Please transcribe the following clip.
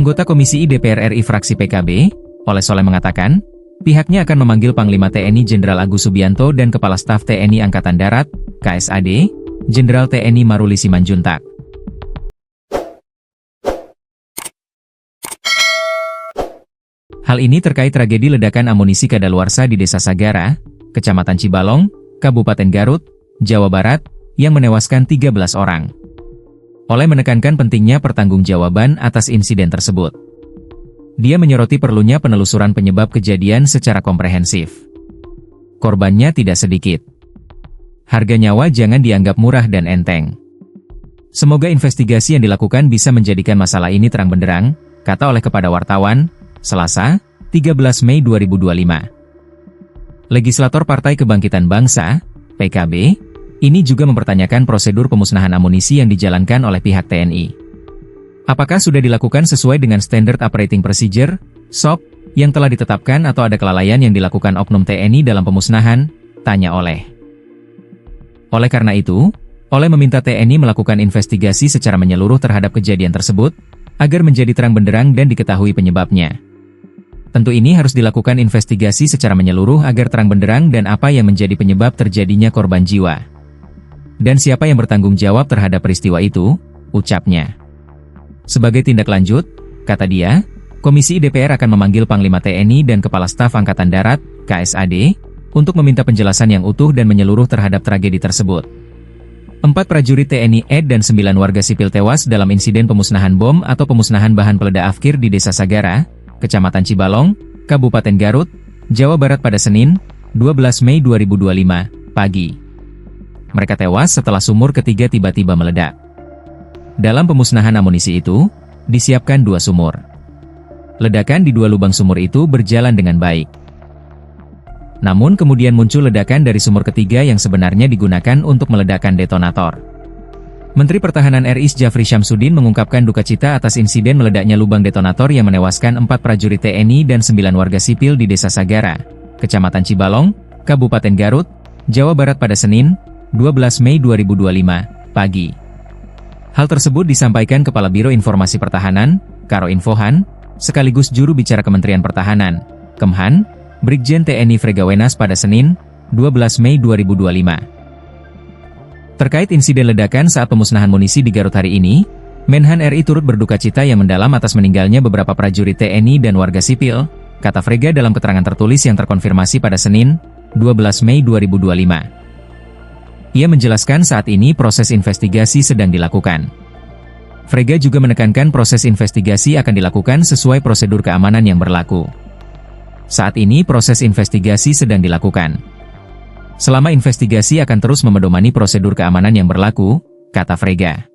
Anggota Komisi I DPR RI fraksi PKB, Oleh Soleh mengatakan, pihaknya akan memanggil Panglima TNI Jenderal Agus Subianto dan Kepala Staf TNI Angkatan Darat, KSAD, Jenderal TNI Maruli Simanjuntak. Hal ini terkait tragedi ledakan amunisi kadaluarsa di Desa Sagara, Kecamatan Cibalong, Kabupaten Garut, Jawa Barat, yang menewaskan 13 orang. Oleh menekankan pentingnya pertanggungjawaban atas insiden tersebut. Dia menyoroti perlunya penelusuran penyebab kejadian secara komprehensif. Korbannya tidak sedikit. Harga nyawa jangan dianggap murah dan enteng. Semoga investigasi yang dilakukan bisa menjadikan masalah ini terang benderang, kata Oleh kepada wartawan, Selasa, 13 Mei 2025. Legislator Partai Kebangkitan Bangsa, PKB, ini juga mempertanyakan prosedur pemusnahan amunisi yang dijalankan oleh pihak TNI. Apakah sudah dilakukan sesuai dengan Standard Operating Procedure, SOP, yang telah ditetapkan atau ada kelalaian yang dilakukan oknum TNI dalam pemusnahan? Tanya Oleh. Oleh karena itu, Oleh meminta TNI melakukan investigasi secara menyeluruh terhadap kejadian tersebut, agar menjadi terang benderang dan diketahui penyebabnya. Tentu ini harus dilakukan investigasi secara menyeluruh agar terang benderang dan apa yang menjadi penyebab terjadinya korban jiwa. Dan siapa yang bertanggung jawab terhadap peristiwa itu, ucapnya. Sebagai tindak lanjut, kata dia, Komisi DPR akan memanggil Panglima TNI dan Kepala Staf Angkatan Darat, KSAD, untuk meminta penjelasan yang utuh dan menyeluruh terhadap tragedi tersebut. 4 prajurit TNI AD dan 9 warga sipil tewas dalam insiden pemusnahan bom atau pemusnahan bahan peledak afkir di Desa Sagara, Kecamatan Cibalong, Kabupaten Garut, Jawa Barat pada Senin, 12 Mei 2025, pagi. Mereka tewas setelah sumur ketiga tiba-tiba meledak. Dalam pemusnahan amunisi itu, disiapkan 2 sumur. Ledakan di 2 lubang sumur itu berjalan dengan baik. Namun kemudian muncul ledakan dari sumur ketiga yang sebenarnya digunakan untuk meledakkan detonator. Menteri Pertahanan RI Jafri Syamsuddin mengungkapkan duka cita atas insiden meledaknya lubang detonator yang menewaskan 4 prajurit TNI dan 9 warga sipil di Desa Sagara, Kecamatan Cibalong, Kabupaten Garut, Jawa Barat pada Senin, 12 Mei 2025, pagi. Hal tersebut disampaikan Kepala Biro Informasi Pertahanan, Karo Infohan, sekaligus juru bicara Kementerian Pertahanan, Kemhan, Brigjen TNI Frega Wenas pada Senin, 12 Mei 2025. Terkait insiden ledakan saat pemusnahan amunisi di Garut hari ini, Menhan RI turut berduka cita yang mendalam atas meninggalnya beberapa prajurit TNI dan warga sipil, kata Frega dalam keterangan tertulis yang terkonfirmasi pada Senin, 12 Mei 2025. Ia menjelaskan saat ini proses investigasi sedang dilakukan. Frega juga menekankan proses investigasi akan dilakukan sesuai prosedur keamanan yang berlaku. Saat ini proses investigasi sedang dilakukan. Selama investigasi akan terus memedomani prosedur keamanan yang berlaku, kata Frega.